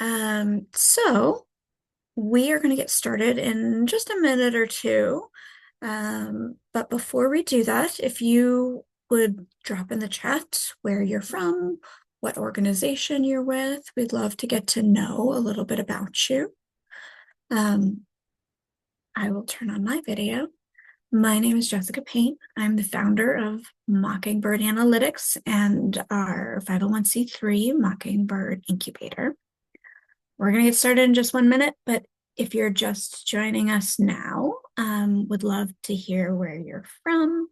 So we are going to get started in just a minute or two. But before we do that, if you would drop in the chat where you're from, what organization you're with, we'd love to get to know a little bit about you. Um, I will turn on my video. My name is Jessica Payne. I'm the founder of Mockingbird Analytics and our 501(c)(3 Mockingbird Incubator. We're going to get started in just 1 minute, but if you're just joining us now, would love to hear where you're from,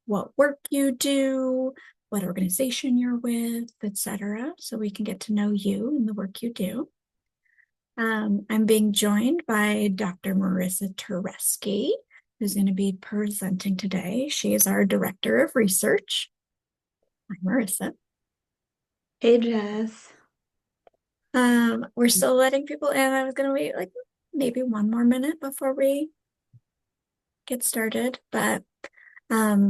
what work you do, what organization you're with, etc., so we can get to know you and the work you do. I'm being joined by Dr. Marisa Turesky, who's going to be presenting today. She is our Director of Research. Hi, Marisa. Hey Jess. We're still letting people in. I was going to wait like maybe 1 more minute before we get started, but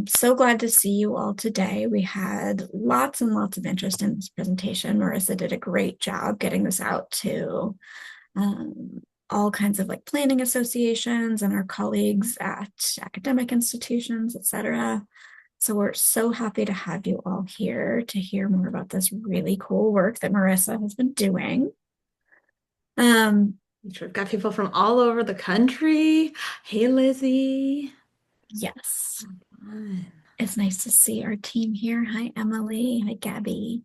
so glad to see you all today. We had lots and lots of interest in this presentation. Marisa did a great job getting this out to all kinds of like planning associations and our colleagues at academic institutions, etc. So we're so happy to have you all here to hear more about this really cool work that Marisa has been doing. Um, We've got people from all over the country. Hey Lizzie. yes, Fun. it's nice to see our team here. Hi, Emily. Hi, Gabby.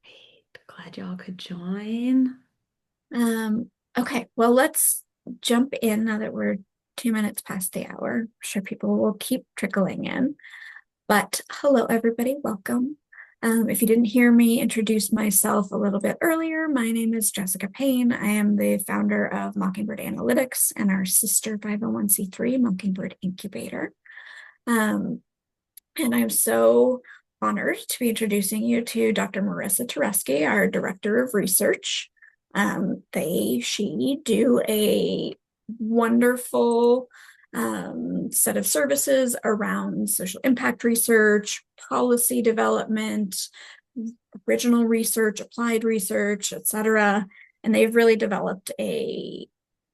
Great. Glad y'all could join. Okay, well, let's jump in now that we're 2 minutes past the hour. I'm sure people will keep trickling in. But hello, everybody. Welcome. If you didn't hear me introduce myself a little bit earlier, my name is Jessica Payne. I am the founder of Mockingbird Analytics and our sister 501(c)(3 Mockingbird Incubator. Um, and I'm so honored to be introducing you to Dr. Marisa Turesky, our Director of Research. She do a wonderful set of services around social impact research, policy development, original research, applied research, etc. And they've really developed an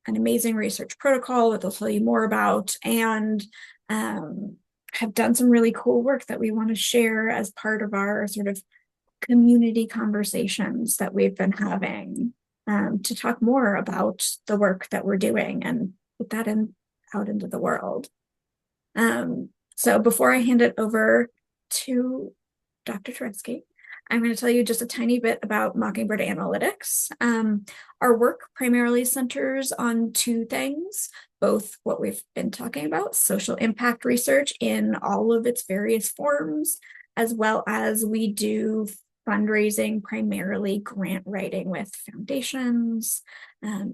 amazing research protocol that they'll tell you more about, and have done some really cool work that we want to share as part of our sort of community conversations that we've been having, to talk more about the work that we're doing and put that out into the world. So before I hand it over to Dr. Turesky, I'm going to tell you just a tiny bit about Mockingbird Analytics. Our work primarily centers on two things, both what we've been talking about, social impact research in all of its various forms, as well as we do fundraising, primarily grant writing with foundations,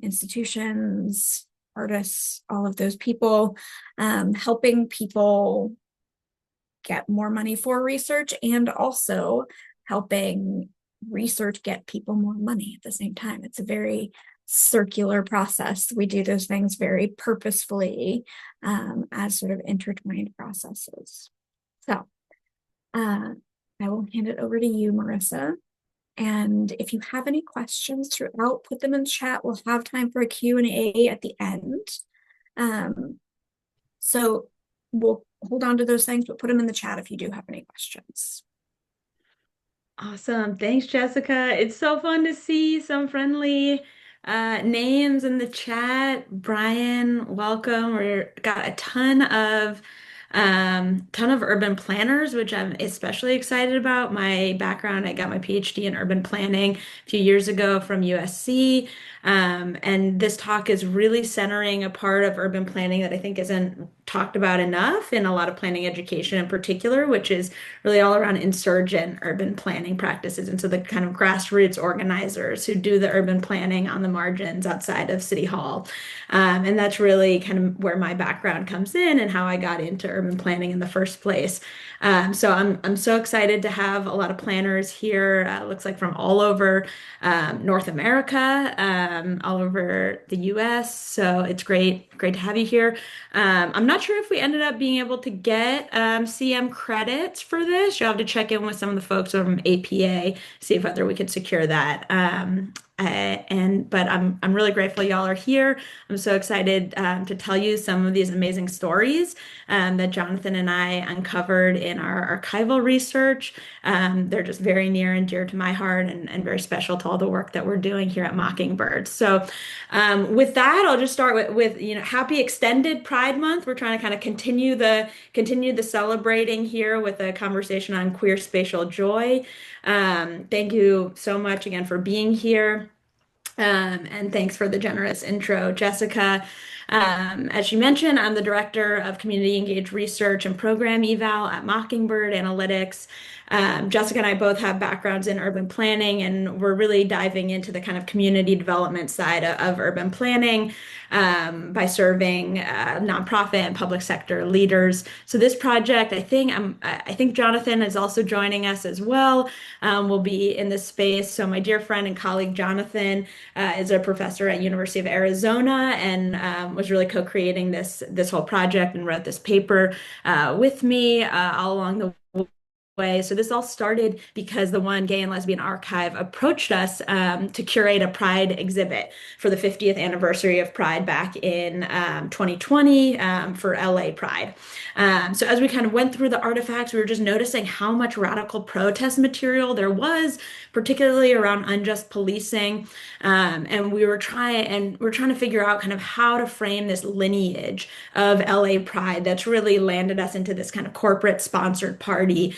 institutions, artists, all of those people, helping people get more money for research and also helping research get people more money at the same time. It's a very circular process. We do those things very purposefully, as sort of intertwined processes. So I will hand it over to you, Marisa. And if you have any questions throughout, put them in the chat. We'll have time for a Q&A at the end. So we'll hold on to those things, but put them in the chat if you do have any questions. Awesome. Thanks, Jessica. It's so fun to see some friendly names in the chat. Brian, welcome. We've got a ton of urban planners, which I'm especially excited about. My background, I got my PhD in urban planning a few years ago from USC. And this talk is really centering a part of urban planning that I think isn't talked about enough in a lot of planning education in particular, which is really all around insurgent urban planning practices. And so the kind of grassroots organizers who do the urban planning on the margins outside of City Hall. And that's really kind of where my background comes in and how I got into urban planning in the first place. So I'm so excited to have a lot of planners here. Looks like from all over North America, all over the U.S. So it's great to have you here. I'm not sure if we ended up being able to get CM credits for this. You'll have to check in with some of the folks from APA, see if whether we could secure that. But I'm really grateful y'all are here. I'm so excited to tell you some of these amazing stories that Jonathan and I uncovered in our archival research. They're just very near and dear to my heart and very special to all the work that we're doing here at Mockingbird. So, with that, I'll just start with happy extended Pride Month. We're trying to kind of continue the celebrating here with a conversation on queer spatial joy. Thank you so much again for being here. And thanks for the generous intro, Jessica. As you mentioned, I'm the director of community engaged research and program eval at Mockingbird Analytics. Jessica and I both have backgrounds in urban planning, and we're really diving into the kind of community development side of urban planning by serving nonprofit and public sector leaders. So this project, I think Jonathan is also joining us as well. Will be in this space. So my dear friend and colleague Jonathan is a professor at University of Arizona and was really co-creating this whole project and wrote this paper with me all along the way. So this all started because the One Gay and Lesbian Archive approached us to curate a Pride exhibit for the 50th anniversary of Pride back in 2020 for LA Pride. So as we kind of went through the artifacts, we were just noticing how much radical protest material there was, particularly around unjust policing. And we're trying to figure out kind of how to frame this lineage of LA Pride that's really landed us into this kind of corporate sponsored party,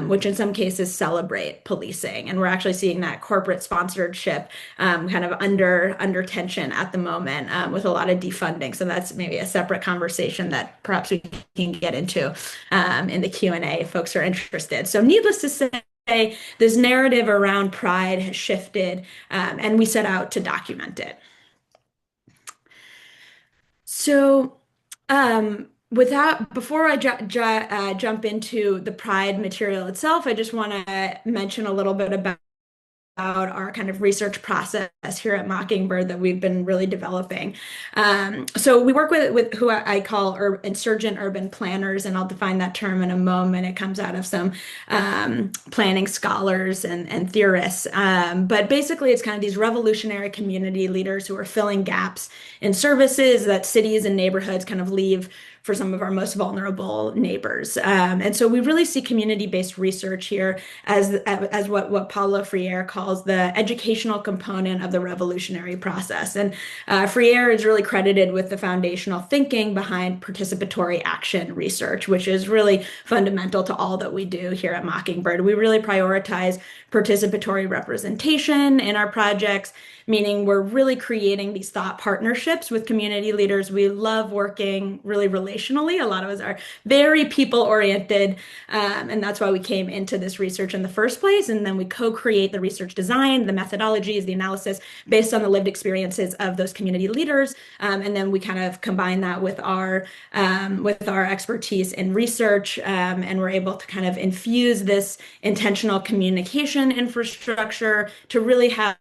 which in some cases celebrate policing. And we're actually seeing that corporate sponsorship kind of under tension at the moment with a lot of defunding. So that's maybe a separate conversation that perhaps we can get into in the Q&A if folks are interested. So needless to say, this narrative around Pride has shifted, and we set out to document it. So, before I jump into the Pride material itself, I just want to mention a little bit about our kind of research process here at Mockingbird that we've been really developing. So we work with who I call insurgent urban planners, and I'll define that term in a moment. It comes out of some planning scholars and theorists. But basically, it's kind of these revolutionary community leaders who are filling gaps in services that cities and neighborhoods kind of leave for some of our most vulnerable neighbors. And so we really see community-based research here as what Paulo Freire calls the educational component of the revolutionary process. And Freire is really credited with the foundational thinking behind participatory action research, which is really fundamental to all that we do here at Mockingbird. We really prioritize participatory representation in our projects, meaning we're really creating these thought partnerships with community leaders. We love working really relationally. A lot of us are very people-oriented, and that's why we came into this research in the first place. And then we co-create the research design, the methodologies, the analysis based on the lived experiences of those community leaders. And then we kind of combine that with our expertise in research, and we're able to kind of infuse this intentional communication infrastructure to really have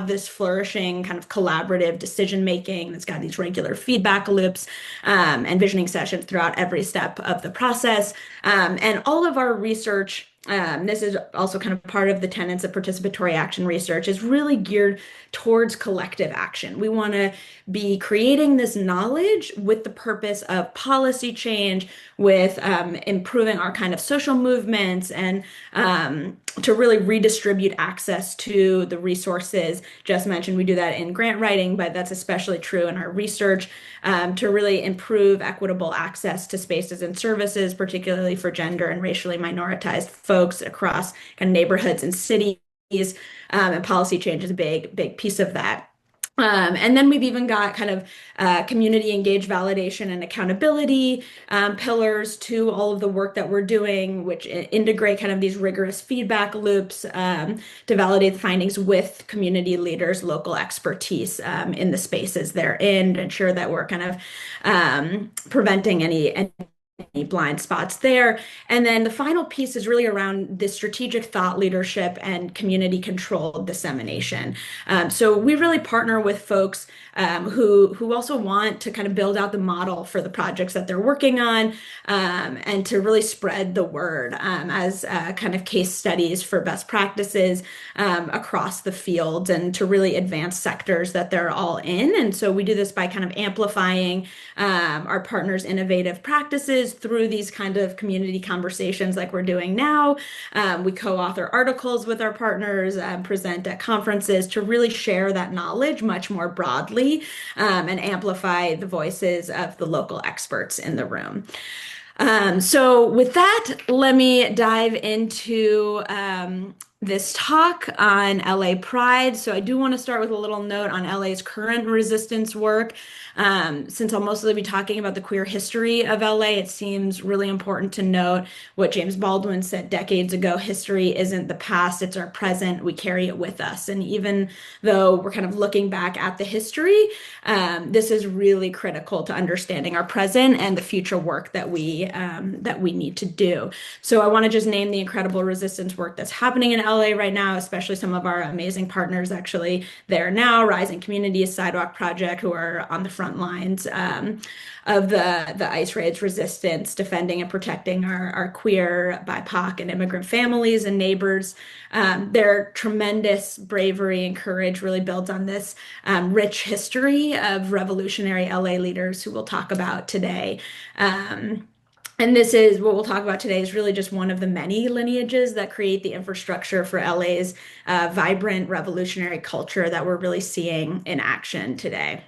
this flourishing kind of collaborative decision making that's got these regular feedback loops and visioning sessions throughout every step of the process. And all of our research, this is also kind of part of the tenets of participatory action research, is really geared towards collective action. We want to be creating this knowledge with the purpose of policy change, with improving our kind of social movements, and to really redistribute access to the resources. Just mentioned we do that in grant writing, but that's especially true in our research, to really improve equitable access to spaces and services, particularly for gender and racially minoritized folks across kind of neighborhoods and cities. And policy change is a big piece of that. And then we've even got kind of community engaged validation and accountability pillars to all of the work that we're doing, which integrate kind of these rigorous feedback loops to validate the findings with community leaders' local expertise in the spaces they're in, to ensure that we're kind of preventing any any blind spots there. And then the final piece is really around the strategic thought leadership and community controlled dissemination. So we really partner with folks who also want to kind of build out the model for the projects that they're working on, and to really spread the word as kind of case studies for best practices across the field and to really advance sectors that they're all in. And so we do this by kind of amplifying our partners' innovative practices through these kind of community conversations like we're doing now. We co-author articles with our partners, present at conferences to really share that knowledge much more broadly, and amplify the voices of the local experts in the room. So with that, let me dive into this talk on LA Pride. So I do want to start with a little note on LA's current resistance work. Since I'll mostly be talking about the queer history of LA, it seems really important to note what James Baldwin said decades ago: history isn't the past, it's our present. We carry it with us. And even though we're kind of looking back at the history, this is really critical to understanding our present and the future work that we need to do. So I want to just name the incredible resistance work that's happening in LA right now, especially some of our amazing partners actually there now: Rising Communities Sidewalk Project, who are on the front lines of the ICE raids resistance, defending and protecting our queer, BIPOC, and immigrant families and neighbors. Their tremendous bravery and courage really builds on this rich history of revolutionary LA leaders who we'll talk about today. And this is what we'll talk about today is really just one of the many lineages that create the infrastructure for LA's vibrant revolutionary culture that we're really seeing in action today.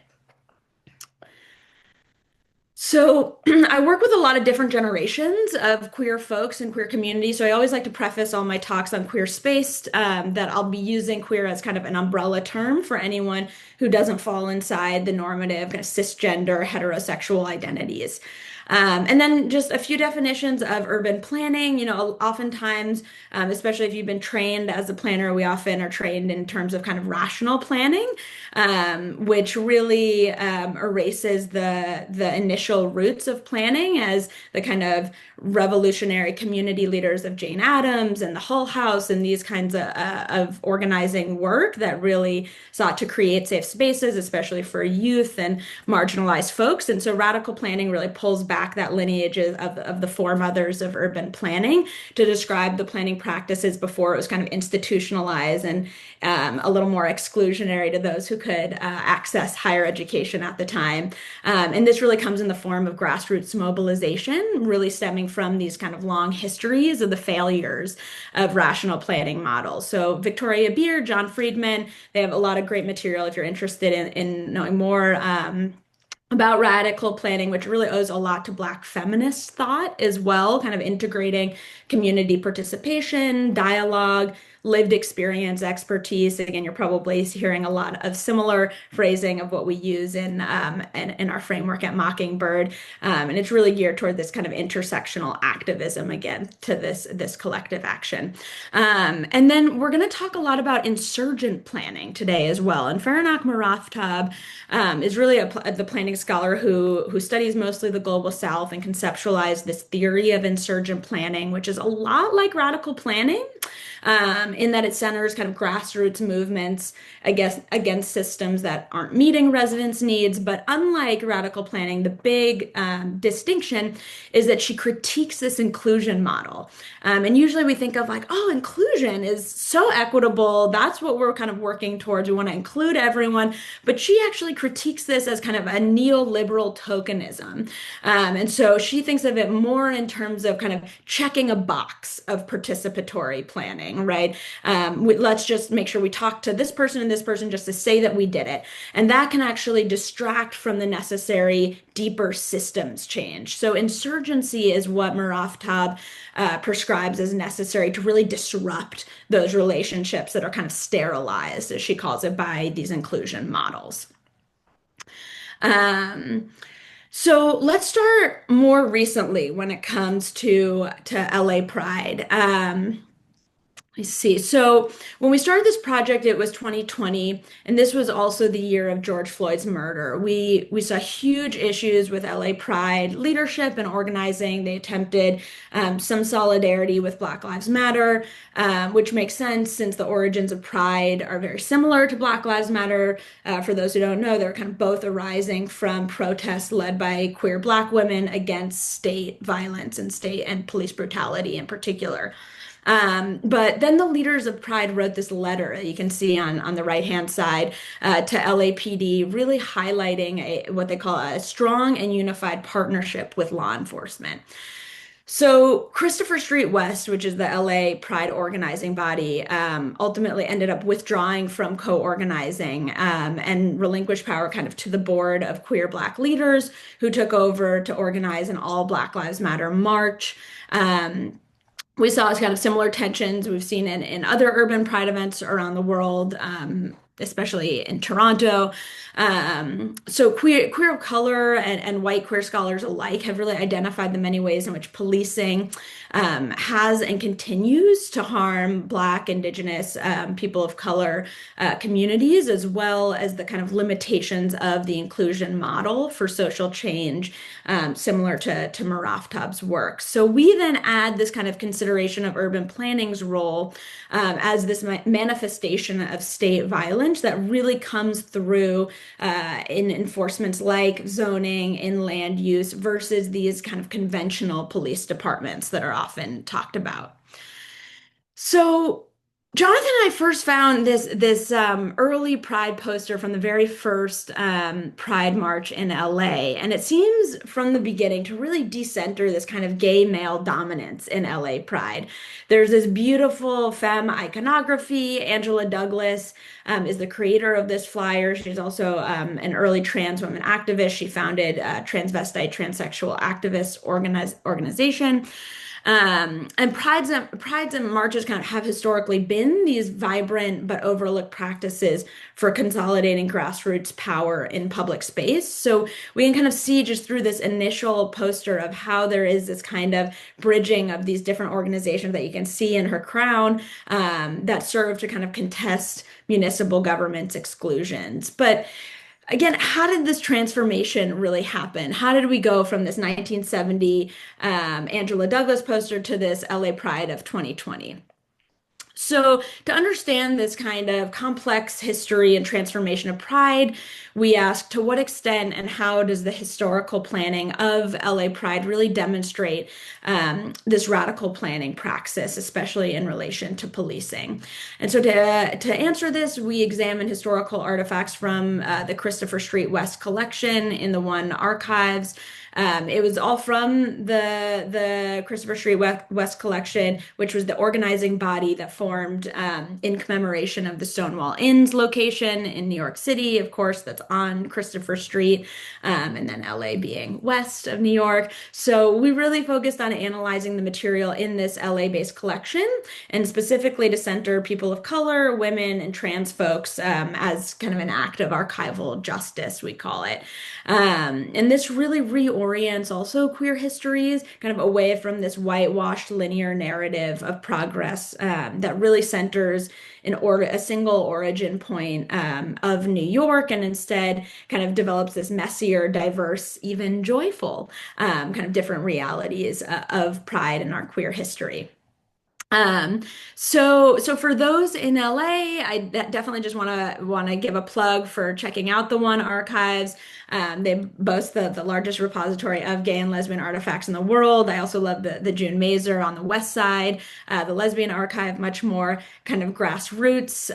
So I work with a lot of different generations of queer folks and queer communities. So I always like to preface all my talks on queer spaced, that I'll be using queer as kind of an umbrella term for anyone who doesn't fall inside the normative kind of cisgender heterosexual identities. And then just a few definitions of urban planning. You know, oftentimes, especially if you've been trained as a planner, we often are trained in terms of kind of rational planning, which really erases the initial roots of planning as the kind of revolutionary community leaders of Jane Addams and the Hull House and these kinds of organizing work that really sought to create safe spaces, especially for youth and marginalized folks. And so radical planning really pulls back that lineage of the foremothers of urban planning to describe the planning practices before it was kind of institutionalized and a little more exclusionary to those who could access higher education at the time. And this really comes in the form of grassroots mobilization, really stemming from these kind of long histories of the failures of rational planning models. So Victoria Beer, John Friedman, they have a lot of great material if you're interested in knowing more about radical planning, which really owes a lot to Black feminist thought as well, kind of integrating community participation, dialogue, lived experience, expertise. Again, you're probably hearing a lot of similar phrasing of what we use in our framework at Mockingbird, and it's really geared toward this kind of intersectional activism again to this collective action. And then we're going to talk a lot about insurgent planning today as well. And Farhanak Maraftab is really the planning scholar who studies mostly the global South and conceptualized this theory of insurgent planning, which is a lot like radical planning, in that it centers kind of grassroots movements against systems that aren't meeting residents' needs. But unlike radical planning, the big distinction is that she critiques this inclusion model. And usually we think of like, oh, inclusion is so equitable. That's what we're kind of working towards. We want to include everyone. But she actually critiques this as kind of a neoliberal tokenism. And so she thinks of it more in terms of kind of checking a box of participatory planning, right? Let's just make sure we talk to this person and this person just to say that we did it. And that can actually distract from the necessary deeper systems change. So insurgency is what Maraftab prescribes as necessary to really disrupt those relationships that are kind of sterilized, as she calls it, by these inclusion models. Um, so let's start more recently when it comes to LA Pride. I see. So when we started this project, it was 2020, and this was also the year of George Floyd's murder. We saw huge issues with LA Pride leadership and organizing. They attempted some solidarity with Black Lives Matter, which makes sense since the origins of Pride are very similar to Black Lives Matter. For those who don't know, they're kind of both arising from protests led by queer Black women against state violence and state and police brutality in particular. But then the leaders of Pride wrote this letter that you can see on the right-hand side to LAPD, really highlighting what they call a strong and unified partnership with law enforcement. So Christopher Street West, which is the LA Pride organizing body, ultimately ended up withdrawing from co-organizing and relinquished power kind of to the board of queer Black leaders who took over to organize an all Black Lives Matter march. We saw kind of similar tensions we've seen in other urban pride events around the world, especially in Toronto. So queer of color and white queer scholars alike have really identified the many ways in which policing has and continues to harm Black, Indigenous, people of color communities, as well as the kind of limitations of the inclusion model for social change, similar to Muraftab's work. So we then add this kind of consideration of urban planning's role as this manifestation of state violence that really comes through in enforcements like zoning, in land use, versus these kind of conventional police departments that are often talked about. So Jonathan and I first found this early Pride poster from the very first Pride March in LA, and it seems from the beginning to really decenter this kind of gay male dominance in LA Pride. There's this beautiful femme iconography. Angela Douglas is the creator of this flyer. She's also an early trans woman activist. She founded Transvestite Transsexual Activist Organization. And prides and marches kind of have historically been these vibrant but overlooked practices for consolidating grassroots power in public space. So we can kind of see just through this initial poster of how there is this kind of bridging of these different organizations that you can see in her crown that serve to kind of contest municipal government's exclusions. But again, how did this transformation really happen? How did we go from this 1970 Angela Douglas poster to this LA Pride of 2020? So, to understand this kind of complex history and transformation of Pride, we asked to what extent and how does the historical planning of LA Pride really demonstrate this radical planning praxis, especially in relation to policing? And so, to answer this, we examined historical artifacts from the Christopher Street West collection in the One Archives. It was all from the Christopher Street West collection, which was the organizing body that formed in commemoration of the Stonewall Inn's location in New York City, of course, that's on Christopher Street, and then LA being west of New York. So we really focused on analyzing the material in this LA-based collection, and specifically to center people of color, women, and trans folks as kind of an act of archival justice, we call it. And this really reorients also queer histories kind of away from this whitewashed linear narrative of progress that really centers a single origin point of New York, and instead kind of develops this messier, diverse, even joyful kind of different realities of pride in our queer history. Um, so for those in LA, I definitely just want to give a plug for checking out the One Archives. They boast the largest repository of gay and lesbian artifacts in the world. I also love the June Mazer on the west side, the Lesbian Archive, much more kind of grassroots.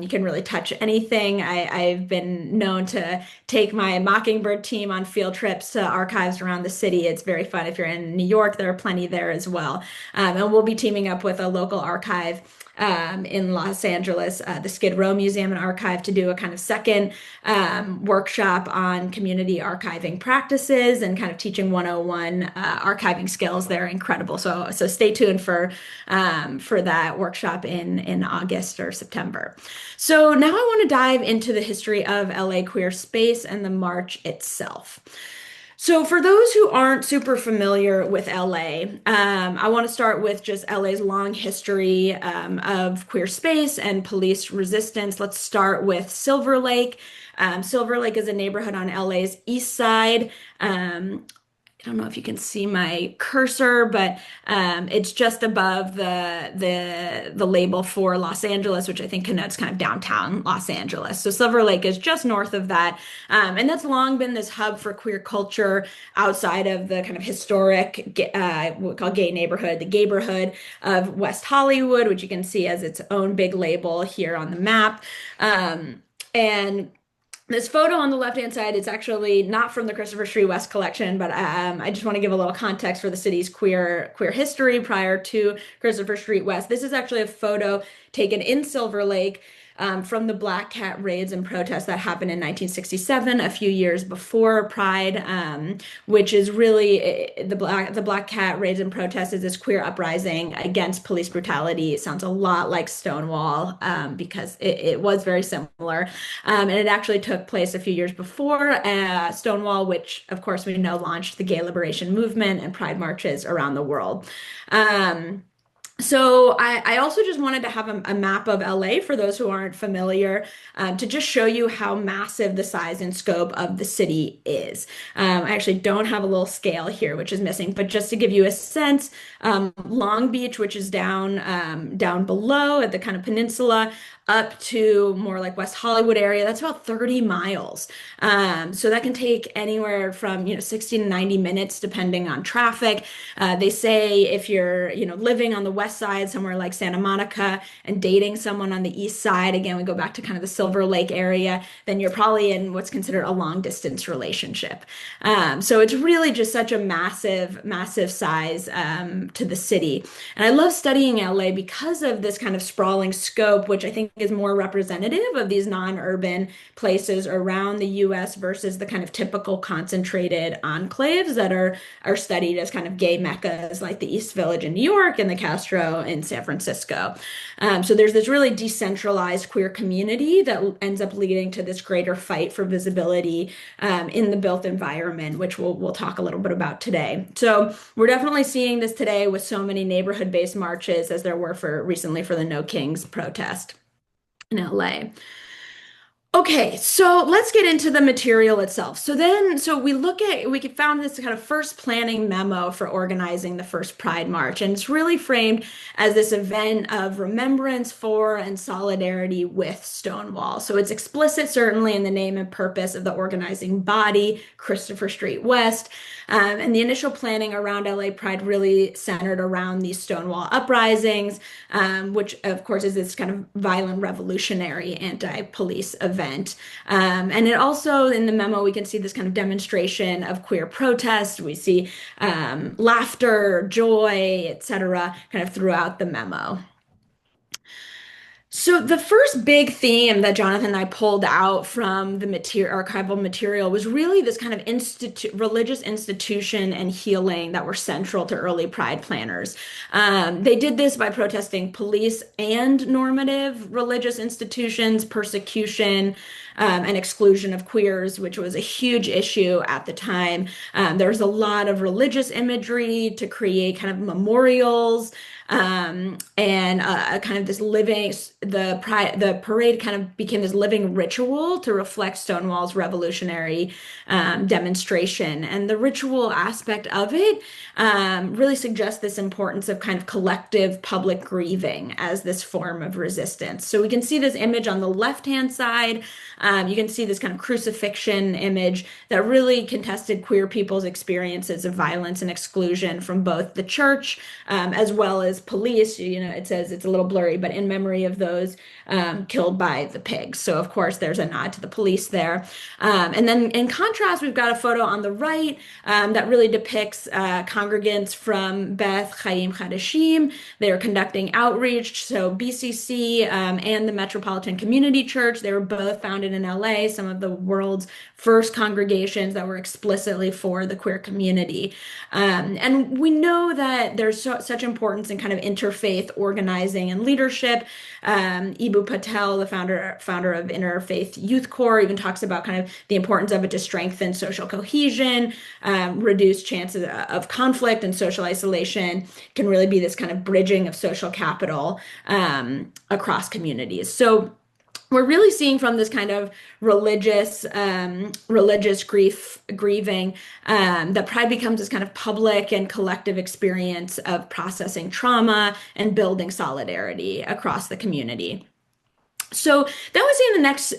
You can really touch anything. I've been known to take my Mockingbird team on field trips to archives around the city. It's very fun. If you're in New York, there are plenty there as well. And we'll be teaming up with a local archive in Los Angeles, the Skid Row Museum and Archive, to do a kind of second workshop on community archiving practices and kind of teaching 101 archiving skills. They're incredible. So stay tuned for that workshop in August or September. So now I want to dive into the history of LA queer space and the march itself. So, for those who aren't super familiar with LA, I want to start with just LA's long history of queer space and police resistance. Let's start with Silver Lake. Silver Lake is a neighborhood on LA's east side. I don't know if you can see my cursor, but it's just above the label for Los Angeles, which I think connotes kind of downtown Los Angeles. So Silver Lake is just north of that, and that's long been this hub for queer culture outside of the kind of historic what we call gay neighborhood, the gayborhood of West Hollywood, which you can see as its own big label here on the map. And this photo on the left-hand side, it's actually not from the Christopher Street West collection, but I just want to give a little context for the city's queer history prior to Christopher Street West. This is actually a photo taken in Silver Lake from the Black Cat raids and protests that happened in 1967, a few years before Pride, which is really the Black Cat raids and protests is this queer uprising against police brutality. It sounds a lot like Stonewall because it was very similar, and it actually took place a few years before Stonewall, which of course we know launched the gay liberation movement and pride marches around the world. So I also just wanted to have a map of LA for those who aren't familiar, to just show you how massive the size and scope of the city is. I actually don't have a little scale here, which is missing, but just to give you a sense, Long Beach, which is down below at the kind of peninsula, up to more like West Hollywood area, that's about 30 miles. So that can take anywhere from 60 to 90 minutes depending on traffic. They say if you're living on the west side somewhere like Santa Monica and dating someone on the east side, again we go back to kind of the Silver Lake area, then you're probably in what's considered a long distance relationship. So it's really just such a massive size to the city. And I love studying LA because of this kind of sprawling scope, which I think is more representative of these non-urban places around the US versus the kind of typical concentrated enclaves that are studied as kind of gay meccas like the East Village in New York and the Castro in San Francisco. So there's this really decentralized queer community that ends up leading to this greater fight for visibility in the built environment, which we'll talk a little bit about today. So we're definitely seeing this today with so many neighborhood-based marches as there were recently for the No Kings protest in LA. Okay, so let's get into the material itself. So we found this kind of first planning memo for organizing the first Pride March, and it's really framed as this event of remembrance for and solidarity with Stonewall. So it's explicit, certainly, in the name and purpose of the organizing body, Christopher Street West. And the initial planning around LA Pride really centered around these Stonewall uprisings, which of course is this kind of violent revolutionary anti-police event. And it also, in the memo, we can see this kind of demonstration of queer protest. We see laughter, joy, etc., kind of throughout the memo. So the first big theme that Jonathan and I pulled out from the archival material was really this kind of religious institution and healing that were central to early Pride planners. They did this by protesting police and normative religious institutions, persecution, and exclusion of queers, which was a huge issue at the time. There was a lot of religious imagery to create kind of memorials, and kind of this living, the parade kind of became this living ritual to reflect Stonewall's revolutionary demonstration. And the ritual aspect of it really suggests this importance of kind of collective public grieving as this form of resistance. So we can see this image on the left-hand side. You can see this kind of crucifixion image that really contested queer people's experiences of violence and exclusion from both the church as well as police. It says it's a little blurry, but in memory of those killed by the pigs. So of course there's a nod to the police there. And then in contrast, we've got a photo on the right that really depicts congregants from Beth Chaim Chadashim. They are conducting outreach. So BCC and the Metropolitan Community Church, they were both founded in LA, some of the world's first congregations that were explicitly for the queer community. And we know that there's such importance in kind kind of interfaith organizing and leadership. Ibu Patel, the founder of Interfaith Youth Corps, even talks about kind of the importance of it to strengthen social cohesion, reduce chances of conflict and social isolation, can really be this kind of bridging of social capital across communities. So we're really seeing from this kind of religious grieving, that pride becomes this kind of public and collective experience of processing trauma and building solidarity across the community. So then we see in the next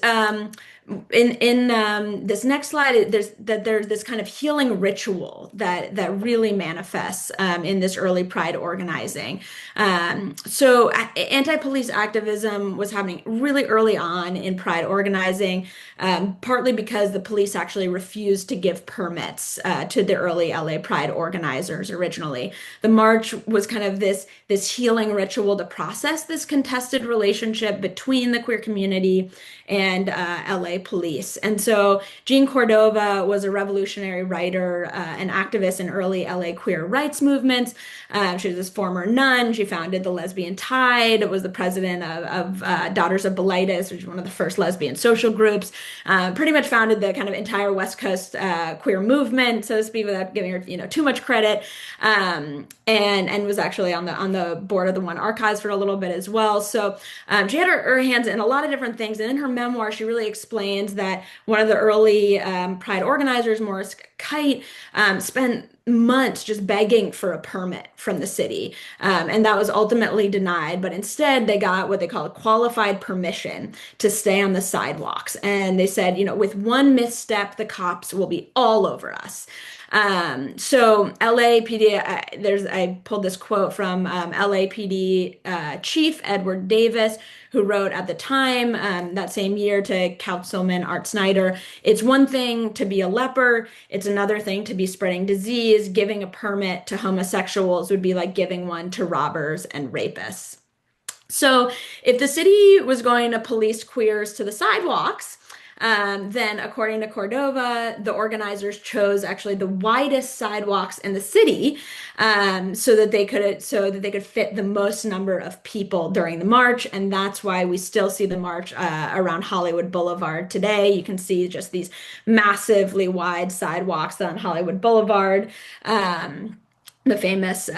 in this next slide, there's this kind of healing ritual that really manifests in this early Pride organizing. So anti-police activism was happening really early on in Pride organizing, partly because the police actually refused to give permits to the early LA Pride organizers originally. The march was kind of this healing ritual to process this contested relationship between the queer community and LA police. And so Jean Cordova was a revolutionary writer and activist in early LA queer rights movements. She was this former nun. She founded the Lesbian Tide, was the president of Daughters of Bilitis, which is one of the first lesbian social groups. Pretty much founded the kind of entire West Coast queer movement, so to speak, without giving her too much credit. And was actually on the board of the One Archives for a little bit as well. So she had her hands in a lot of different things. And in her memoir, she really explains that one of the early Pride organizers, Morris Kite, spent months just begging for a permit from the city. And that was ultimately denied. But instead, they got what they call a qualified permission to stay on the sidewalks. And they said, with one misstep, the cops will be all over us. So LAPD, I pulled this quote from LAPD Chief Edward Davis, who wrote at the time, that same year, to Councilman Art Snyder, "It's one thing to be a leper, it's another thing to be spreading disease. Giving a permit to homosexuals would be like giving one to robbers and rapists." So if the city was going to police queers to the sidewalks, then according to Cordova, the organizers chose actually the widest sidewalks in the city, so that they could fit the most number of people during the march. And that's why we still see the march around Hollywood Boulevard today. You can see just these massively wide sidewalks on Hollywood Boulevard. The famous,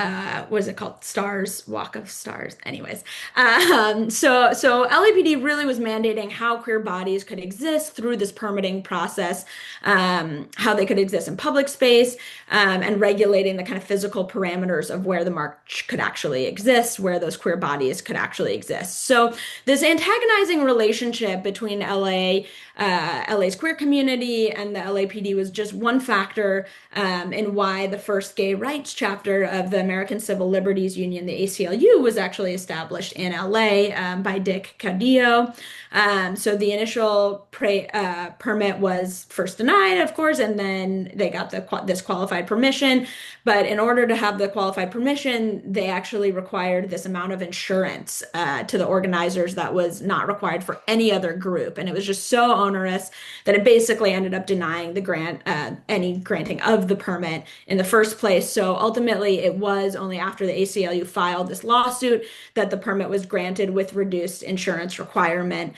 what is it called? Stars, Walk of Stars. Anyways, so LAPD really was mandating how queer bodies could exist through this permitting process, how they could exist in public space, and regulating the kind of physical parameters of where the march could actually exist, where those queer bodies could actually exist. So this antagonizing relationship between LA's queer community and the LAPD was just one factor in why the first gay rights chapter of the American Civil Liberties Union, the ACLU, was actually established in LA by Dick Caudillo. So the initial permit was first denied, of course, and then they got this qualified permission. But in order to have the qualified permission, they actually required this amount of insurance to the organizers that was not required for any other group. And it was just so onerous that it basically ended up denying the any granting of the permit in the first place. So ultimately, it was only after the ACLU filed this lawsuit that the permit was granted with reduced insurance requirement.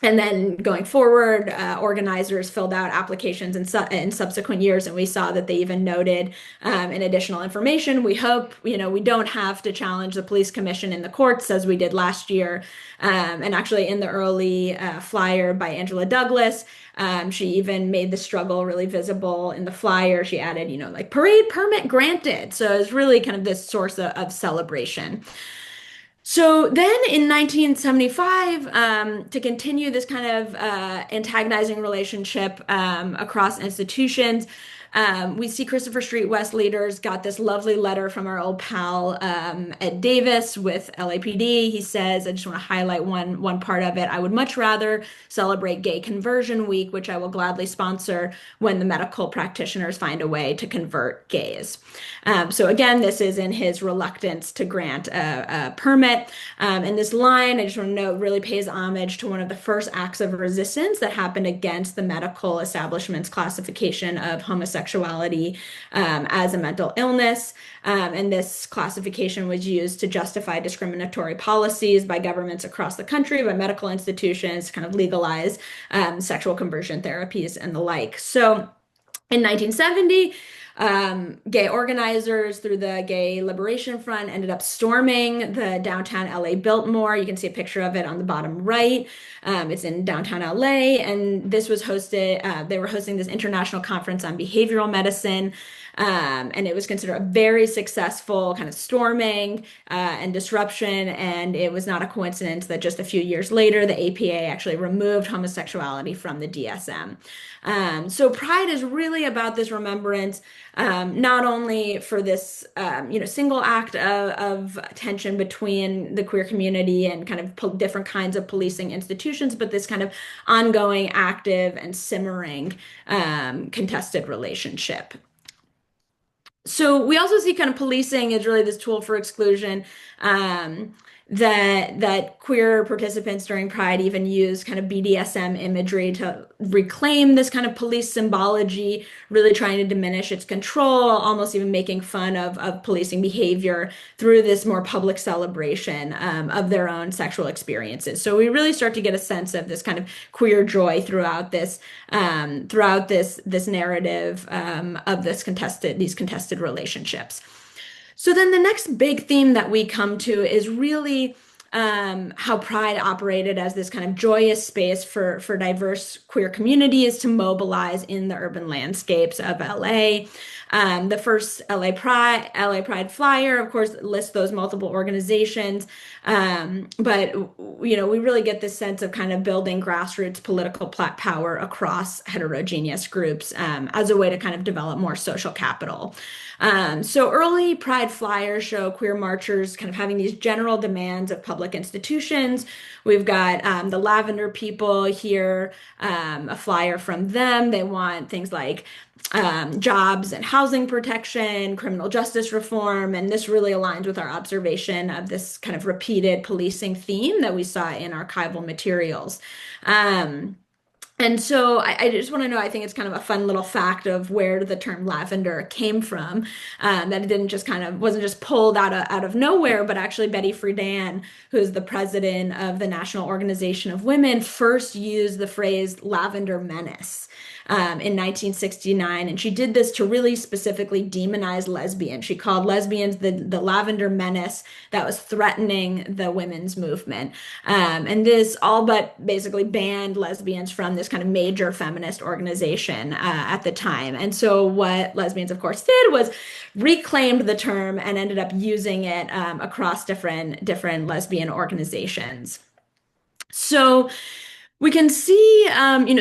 And then going forward, organizers filled out applications in subsequent years, and we saw that they even noted in additional information. We hope, we don't have to challenge the police commission in the courts as we did last year. And actually, in the early flyer by Angela Douglas, she even made the struggle really visible in the flyer. She added, like parade permit granted. So it's really kind of this source of celebration. So then in 1975, to continue this kind of antagonizing relationship across institutions, we see Christopher Street West leaders got this lovely letter from our old pal Ed Davis with LAPD. He says, I just want to highlight one part of it. "I would much rather celebrate Gay Conversion Week, which I will gladly sponsor when the medical practitioners find a way to convert gays." So again, this is in his reluctance to grant a permit. And this line, I just want to note, really pays homage to one of the first acts of resistance that happened against the medical establishment's classification of homosexuality homosexuality as a mental illness. And this classification was used to justify discriminatory policies by governments across the country, by medical institutions, to kind of legalize sexual conversion therapies and the like. So in 1970, gay organizers through the Gay Liberation Front ended up storming the downtown LA Biltmore. You can see a picture of it on the bottom right. It's in downtown LA, and this was hosted, they were hosting this international conference on behavioral medicine. And it was considered a very successful kind of storming and disruption. And it was not a coincidence that just a few years later, the APA actually removed homosexuality from the DSM. So Pride is really about this remembrance, not only for this, single act of tension between the queer community and kind of different kinds of policing institutions, but this kind of ongoing, active, and simmering contested relationship. So we also see kind of policing as really this tool for exclusion, that queer participants during Pride even use kind of BDSM imagery to reclaim this kind of police symbology, really trying to diminish its control, almost even making fun of policing behavior through this more public celebration of their own sexual experiences. So we really start to get a sense of this kind of queer joy throughout this narrative of these contested relationships. So then the next big theme that we come to is really how Pride operated as this kind of joyous space for diverse queer communities to mobilize in the urban landscapes of LA. The first LA Pride flyer, of course, lists those multiple organizations. But we really get this sense of kind of building grassroots political power across heterogeneous groups as a way to kind of develop more social capital. So early Pride flyers show queer marchers kind of having these general demands of public institutions. We've got the Lavender People here, a flyer from them. They want things like jobs and housing protection, criminal justice reform, and this really aligns with our observation of this kind of repeated policing theme that we saw in archival materials. And so I just want to know, I think it's kind of a fun little fact of where the term lavender came from, that it didn't just wasn't just pulled out of nowhere, but actually Betty Friedan, who's the president of the National Organization of Women, first used the phrase lavender menace in 1969. And she did this to really specifically demonize lesbians. She called lesbians the lavender menace that was threatening the women's movement. And this all but basically banned lesbians from this kind of major feminist organization at the time. And so what lesbians, of course, did was reclaimed the term and ended up using it across different lesbian organizations. So we can see,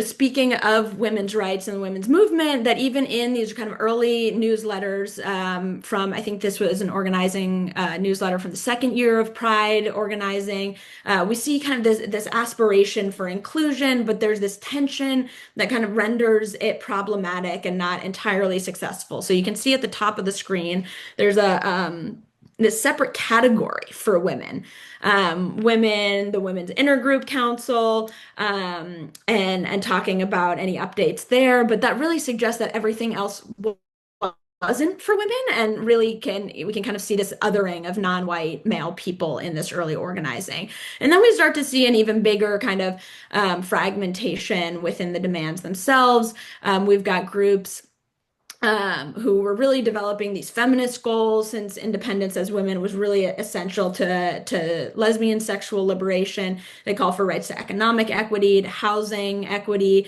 speaking of women's rights and the women's movement, that even in these kind of early newsletters I think this was an organizing newsletter from the second year of Pride organizing, we see kind of this aspiration for inclusion, but there's this tension that kind of renders it problematic and not entirely successful. So you can see at the top of the screen, there's this separate category for women. The Women's Intergroup Council, and talking about any updates there. But that really suggests that everything else wasn't for women, and really we can kind of see this othering of non-white male people in this early organizing. And then we start to see an even bigger kind of fragmentation within the demands themselves. We've got groups who were really developing these feminist goals, since independence as women was really essential to lesbian sexual liberation. They call for rights to economic equity, to housing equity.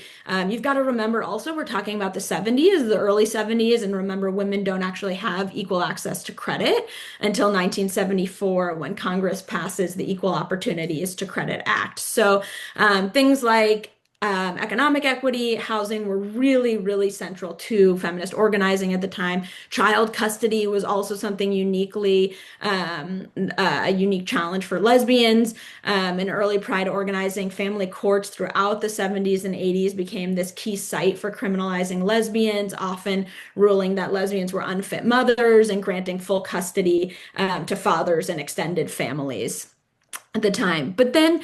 You've got to remember also, we're talking about the 70s, the early 70s, and remember, women don't actually have equal access to credit until 1974, when Congress passes the Equal Opportunities to Credit Act. So things like economic equity, housing were really, really central to feminist organizing at the time. Child custody was also something uniquely, a unique challenge for lesbians. In early Pride organizing, family courts throughout the 70s and 80s became this key site for criminalizing lesbians, often ruling that lesbians were unfit mothers and granting full custody to fathers and extended families at the time. But then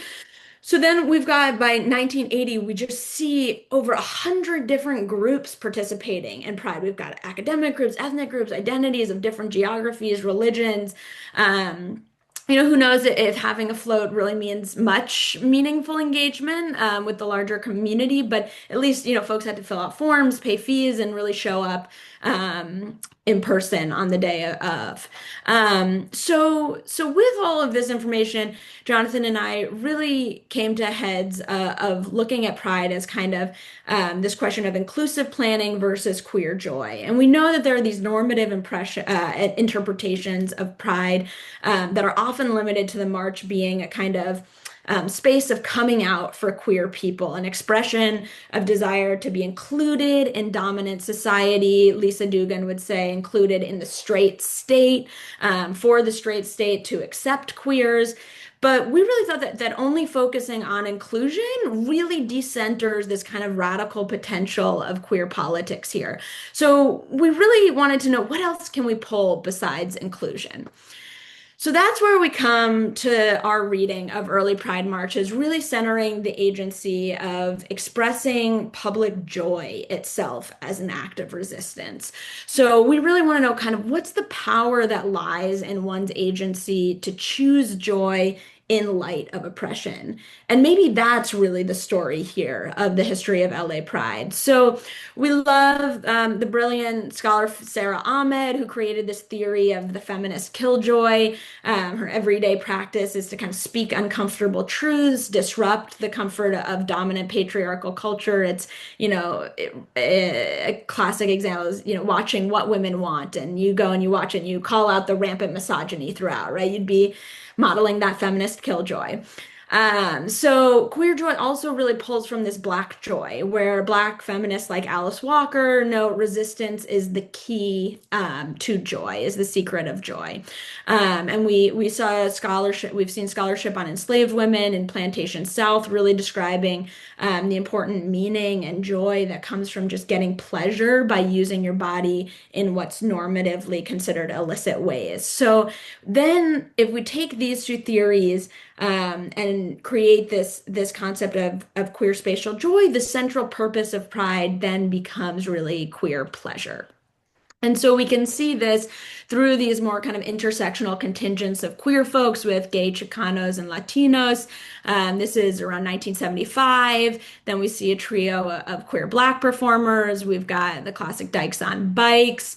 So then we've got by 1980, we just see over 100 different groups participating in Pride. We've got academic groups, ethnic groups, identities of different geographies, religions. Um, who knows if having a float really means much meaningful engagement with the larger community, but at least, folks had to fill out forms, pay fees, and really show up in person on the day of. So with all of this information, Jonathan and I really came to heads of looking at Pride as kind of this question of inclusive planning versus queer joy. And we know that there are these normative interpretations of Pride that are often limited to the march being a kind of space of coming out for queer people, an expression of desire to be included in dominant society. Lisa Dugan would say included in the straight state, for the straight state to accept queers. But we really thought that only focusing on inclusion really decenters this kind of radical potential of queer politics here. So we really wanted to know what else can we pull besides inclusion. So that's where we come to our reading of early Pride marches, really centering the agency of expressing public joy itself as an act of resistance. So we really want to know kind of what's the power that lies in one's agency to choose joy in light of oppression. And maybe that's really the story here of the history of LA Pride. So we love the brilliant scholar Sarah Ahmed, who created this theory of the feminist killjoy. Her everyday practice is to kind of speak uncomfortable truths, disrupt the comfort of dominant patriarchal culture. It's, a classic example is, watching What Women Want, and you go and you watch it and you call out the rampant misogyny throughout, right? You'd be modeling that feminist killjoy. So queer joy also really pulls from this black joy, where black feminists like Alice Walker note resistance is the key to joy, is the secret of joy. And we saw scholarship, we've seen scholarship on enslaved women in Plantation South, really describing the important meaning and joy that comes from just getting pleasure by using your body in what's normatively considered illicit ways. So then, if we take these two theories and create this concept of queer spatial joy, the central purpose of Pride then becomes really queer pleasure. And so we can see this through these more kind of intersectional contingents of queer folks with gay Chicanos and Latinos. This is around 1975. Then we see a trio of queer Black performers. We've got the classic Dykes on Bikes.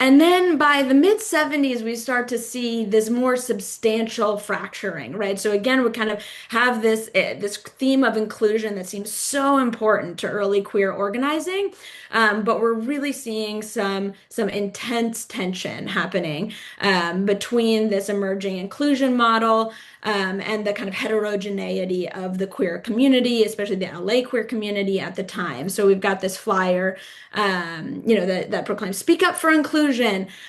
And then by the mid 70s, we start to see this more substantial fracturing, right? So again, we kind of have this theme of inclusion that seems so important to early queer organizing, but we're really seeing some intense tension happening between this emerging inclusion model and the kind of heterogeneity of the queer community, especially the LA queer community at the time. So we've got this flyer, that proclaims "Speak up for inclusion,"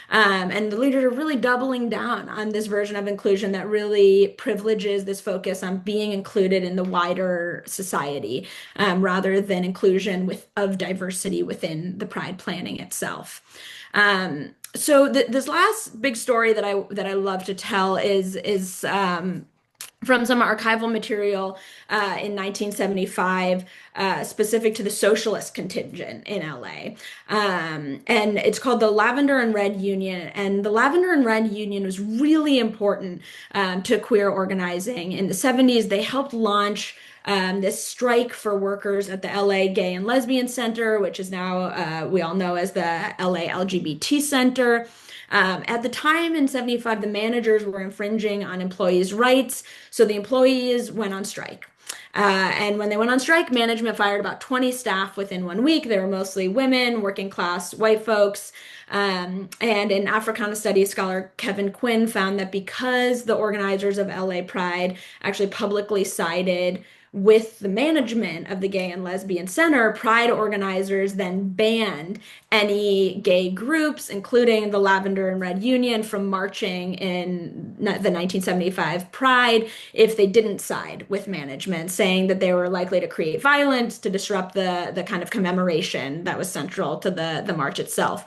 and the leaders are really doubling down on this version of inclusion that really privileges this focus on being included in the wider society, rather than inclusion of diversity within the Pride planning itself. So this last big story that I love to tell is from some archival material in 1975, specific to the socialist contingent in LA. And it's called the Lavender and Red Union. And the Lavender and Red Union was really important to queer organizing. In the 70s, they helped launch this strike for workers at the LA Gay and Lesbian Center, which is now we all know as the LA LGBT Center. At the time in 75, the managers were infringing on employees' rights, so the employees went on strike. And when they went on strike, management fired about 20 staff within 1 week. They were mostly women, working class white folks. And an Africana Studies scholar, Kevin Quinn, found that because the organizers of LA Pride actually publicly sided with the management of the Gay and Lesbian Center, Pride organizers then banned any gay groups, including the Lavender and Red Union, from marching in the 1975 Pride if they didn't side with management, saying that they were likely to create violence to disrupt the kind of commemoration that was central to the march itself.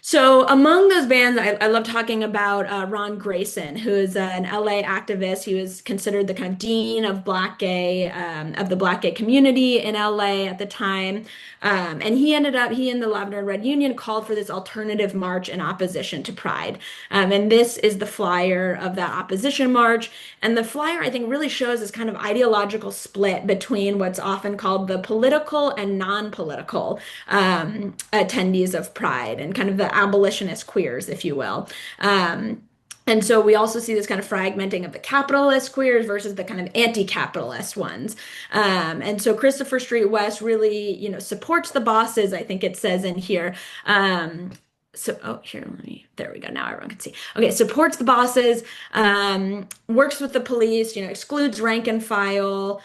So among those bands, I love talking about Ron Grayson, who is an LA activist. He was considered the kind of dean of of the Black gay community in LA at the time. And he and the Lavender and Red Union called for this alternative march in opposition to Pride. And this is the flyer of that opposition march. And the flyer, I think, really shows this kind of ideological split between what's often called the political and non-political attendees of Pride and kind of the abolitionist queers, if you will. And so we also see this kind of fragmenting of the capitalist queers versus the kind of anti-capitalist ones. And so Christopher Street West really, supports the bosses, I think it says in here. Here, there we go. Now everyone can see. Okay, supports the bosses, works with the police, excludes rank and file,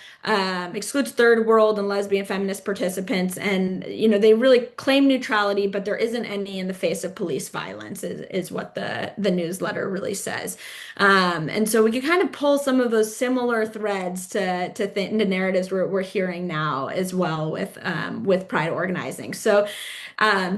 excludes third world and lesbian feminist participants. And, they really claim neutrality, but there isn't any in the face of police violence, is what the newsletter really says. And so we can kind of pull some of those similar threads to narratives we're hearing now as well with Pride organizing. So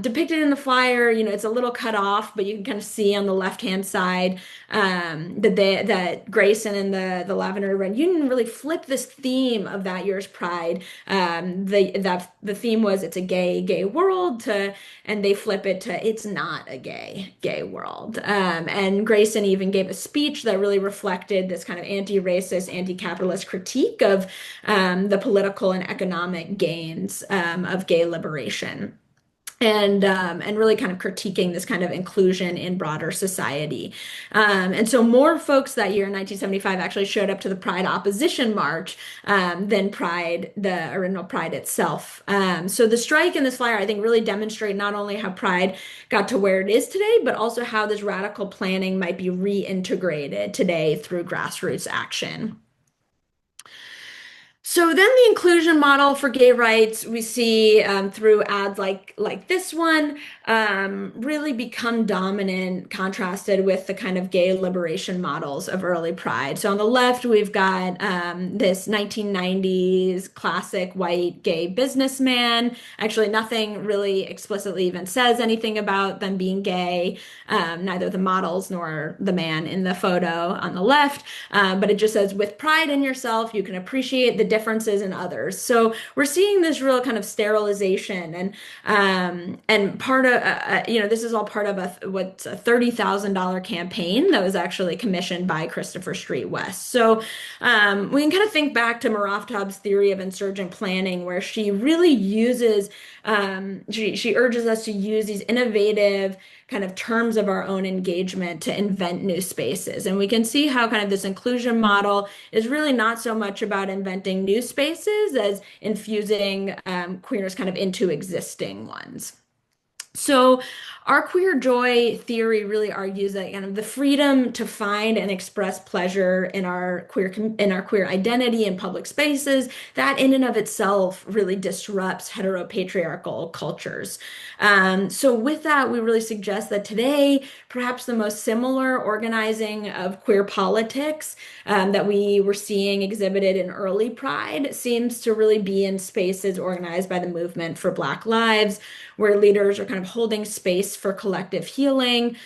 depicted in the flyer, it's a little cut off, but you can kind of see on the left-hand side that Grayson and the Lavender Red Union really flipped this theme of that year's Pride. The theme was it's a gay world and they flip it to it's not a gay world. And Grayson even gave a speech that really reflected this kind of anti-racist, anti-capitalist critique of the political and economic gains of gay liberation and really kind of critiquing this kind of inclusion in broader society. And so more folks that year in 1975 actually showed up to the Pride opposition march than Pride, the original Pride itself. So the strike and this flyer, I think, really demonstrate not only how Pride got to where it is today, but also how this radical planning might be reintegrated today through grassroots action. So then the inclusion model for gay rights we see through ads like this one really become dominant, contrasted with the kind of gay liberation models of early Pride. So on the left we've got this 1990s classic white gay businessman. Actually, nothing really explicitly even says anything about them being gay, neither the models nor the man in the photo on the left. But it just says, with pride in yourself, you can appreciate the differences in others. So we're seeing this real kind of sterilization and part of this is all part of what's a $30,000 campaign that was actually commissioned by Christopher Street West. So we can kind of think back to Muraftab's theory of insurgent planning, where she really uses she urges us to use these innovative kind of terms of our own engagement to invent new spaces. And we can see how kind of this inclusion model is really not so much about inventing new spaces as infusing queerness kind of into existing ones. So our queer joy theory really argues that kind of the freedom to find and express pleasure in our queer identity in public spaces, that in and of itself really disrupts heteropatriarchal cultures. So with that, we really suggest that today, perhaps the most similar organizing of queer politics that we were seeing exhibited in early Pride seems to really be in spaces organized by the Movement for Black Lives, where leaders are kind of holding space for collective healing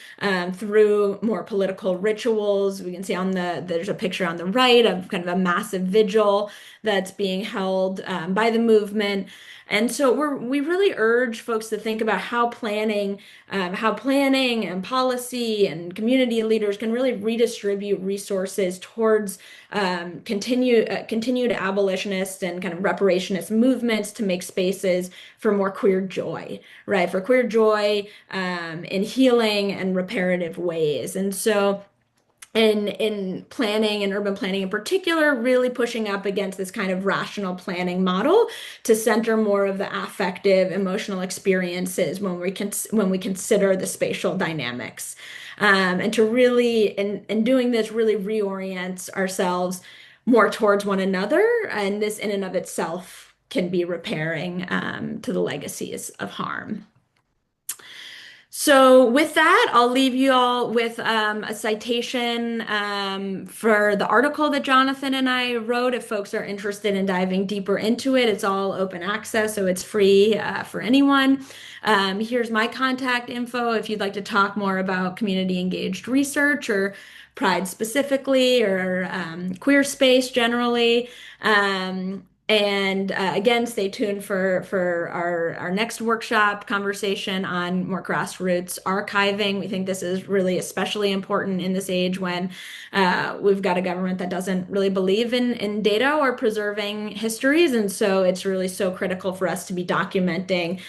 through more political rituals. We can see there's a picture on the right of kind of a massive vigil that's being held by the movement. And so we really urge folks to think about how planning and policy and community leaders can really redistribute resources towards continued abolitionist and kind of reparationist movements to make spaces for more queer joy, right? For queer joy in healing and reparative ways. And so in planning and urban planning in particular, really pushing up against this kind of rational planning model to center more of the affective, emotional experiences when we consider the spatial dynamics. And to really, in doing this, really reorients ourselves more towards one another. And this in and of itself can be repairing to the legacies of harm. So with that, I'll leave you all with a citation for the article that Jonathan and I wrote. If folks are interested in diving deeper into it, it's all open access, so it's free for anyone. Here's my contact info if you'd like to talk more about community engaged research or Pride specifically or queer space generally. And again, stay tuned for our next workshop conversation on more grassroots archiving. We think this is really especially important in this age when we've got a government that doesn't really believe in data or preserving histories. And so it's really so critical for us to be documenting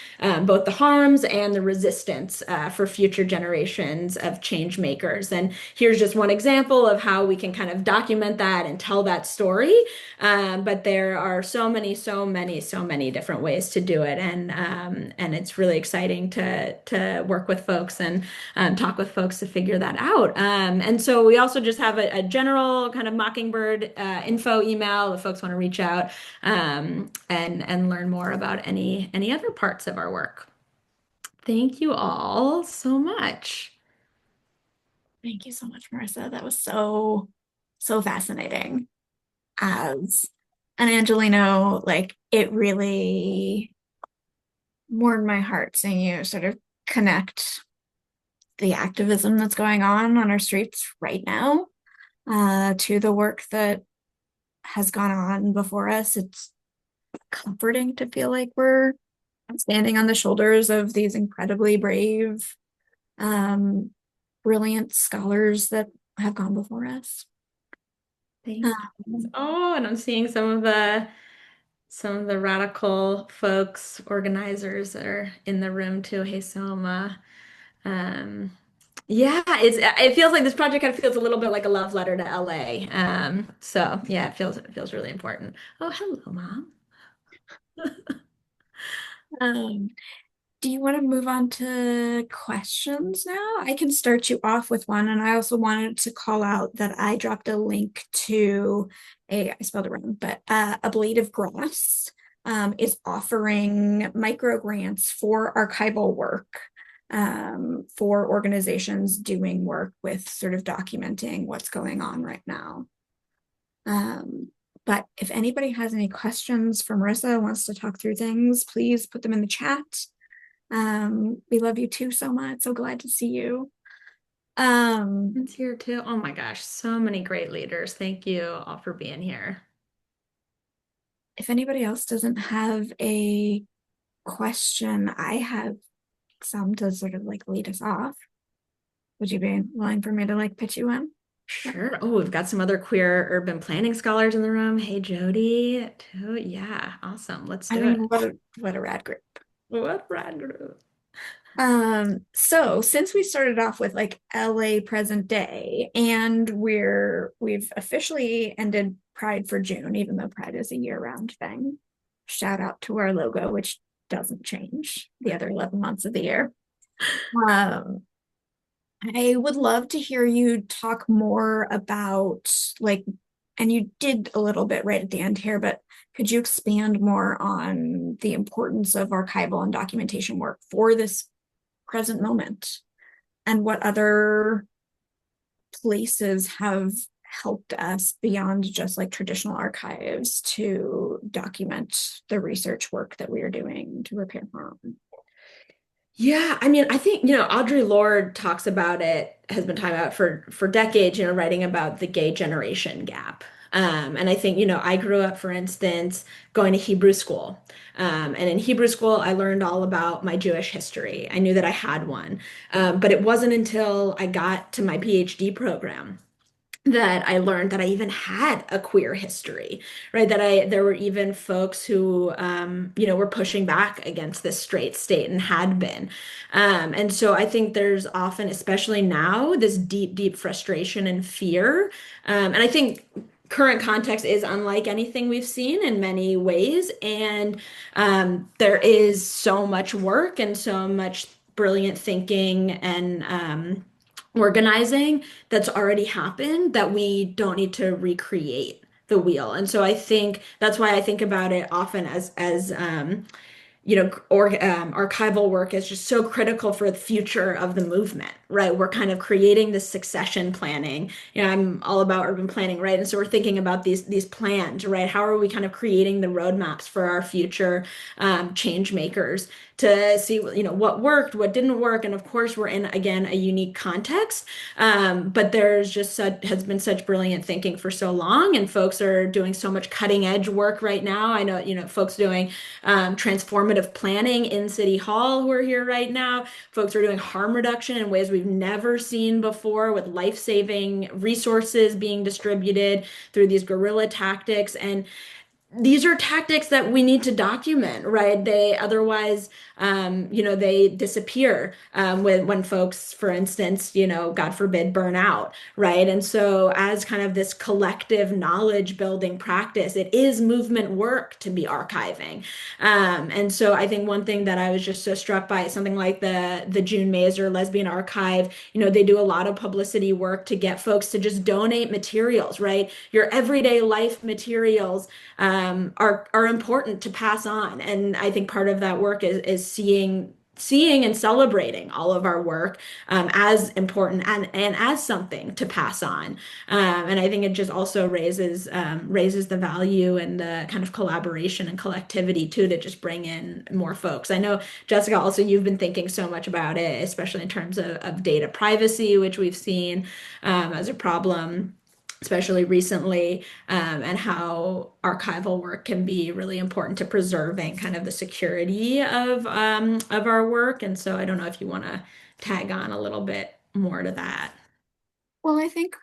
both the harms and the resistance for future generations of change makers. And here's just one example of how we can kind of document that and tell that story. But there are so many different ways to do it, and it's really exciting to work with folks and talk with folks to figure that out. And so we also just have a general kind of Mockingbird info email if folks want to reach out and learn more about any other parts of our work. Thank you all so much. Thank you so much, Marissa. That was so fascinating. As an Angelino, like it really warmed my heart seeing you sort of connect the activism that's going on our streets right now to the work that has gone on before us. It's comforting to feel like we're standing on the shoulders of these incredibly brave, um, brilliant scholars that have gone before us. Thank you. Um, Oh, and I'm seeing some of the radical folks, organizers that are in the room too. Hey, Soma. Um, yeah, it feels like this project kind of feels a little bit like a love letter to LA. So yeah, it feels really important. Oh, hello, Mom. um, Do you want to move on to questions now? I can start you off with one. And I also wanted to call out that I dropped a link to I spelled it wrong, but a Blade of Grass is offering micro grants for archival work for organizations doing work with sort of documenting what's going on right now. But if anybody has any questions for Marissa, wants to talk through things, please put them in the chat. We love you too so much. So glad to see you. It's here too. Oh my gosh, so many great leaders. Thank you all for being here. If anybody else doesn't have a question, I have some to sort of like lead us off. Would you be willing for me to like pitch you in? Sure. Oh, we've got some other queer urban planning scholars in the room. Hey, Jody, too. Yeah, awesome. Let's I do it. mean, what a rad group. What rad group. So since we started off with like LA present day, and we've officially ended Pride for June, even though Pride is a year-round thing. Shout out to our logo, which doesn't change the other 11 months of the year. Um, I would love to hear you talk more about like, and you did a little bit right at the end here, but could you expand more on the importance of archival and documentation work for this present moment and what other places have helped us beyond just like traditional archives to document the research work that we are doing to repair harm? Yeah, I mean, I think, Audre Lorde talks about it, has been talking about it for decades, writing about the gay generation gap. And I think, I grew up, for instance, going to Hebrew school. And in Hebrew school, I learned all about my Jewish history. I knew that I had one. But it wasn't until I got to my PhD program that I learned that I even had a queer history, right? There were even folks who were pushing back against this straight state and had been. And so I think there's often, especially now, this deep, deep frustration and fear. And I think current context is unlike anything we've seen in many ways. And there is so much work and so much brilliant thinking and organizing that's already happened that we don't need to recreate the wheel. And so I think that's why I think about it often as archival work is just so critical for the future of the movement, right? We're kind of creating this succession planning. I'm all about urban planning, right? And so we're thinking about these plans, right? How are we kind of creating the roadmaps for our future change makers to see, what worked, what didn't work, and of course we're in again a unique context. But there's just has been such brilliant thinking for so long, and folks are doing so much cutting edge work right now. I know, folks doing transformative planning in City Hall who are here right now. Folks are doing harm reduction in ways we've never seen before with life-saving resources being distributed through these guerrilla tactics. And these are tactics that we need to document, right? They otherwise, they disappear when folks, for instance, God forbid, burn out, right? And so, as kind of this collective knowledge building practice, it is movement work to be archiving. And so, I think one thing that I was just so struck by is something like the June Mazer Lesbian Archive. They do a lot of publicity work to get folks to just donate materials, right? Your everyday life materials are important to pass on. And I think part of that work is seeing and celebrating all of our work as important and as something to pass on. And I think it just also raises the value and the kind of collaboration and collectivity too to just bring in more folks. I know, Jessica, also you've been thinking so much about it, especially in terms of data privacy, which we've seen as a problem, especially recently, and how archival work can be really important to preserving kind of the security of our work. And so I don't know if you want to tag on a little bit more to that. Well, I think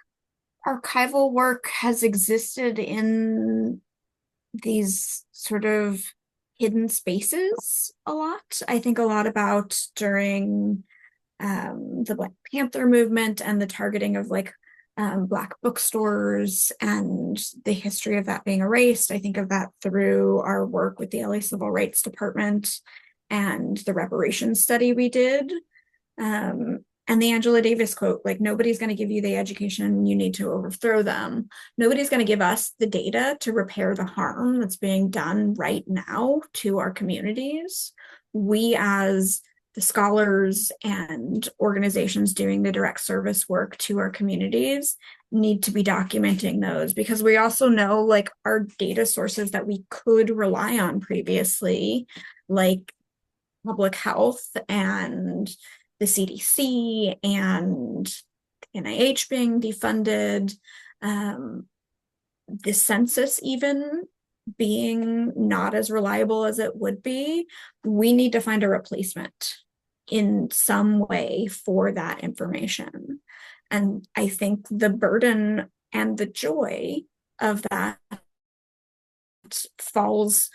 archival work has existed in these sort of hidden spaces a lot. I think a lot about during the Black Panther movement and the targeting of like Black bookstores and the history of that being erased. I think of that through our work with the LA Civil Rights Department and the reparations study we did. And the Angela Davis quote, like, nobody's going to give you the education you need to overthrow them. Nobody's going to give us the data to repair the harm that's being done right now to our communities. We, as the scholars and organizations doing the direct service work to our communities, need to be documenting those, because we also know, like, our data sources that we could rely on previously, like public health and the CDC and NIH being defunded, the census even being not as reliable as it would be. We need to find a replacement in some way for that information. And I think the burden and the joy of that falls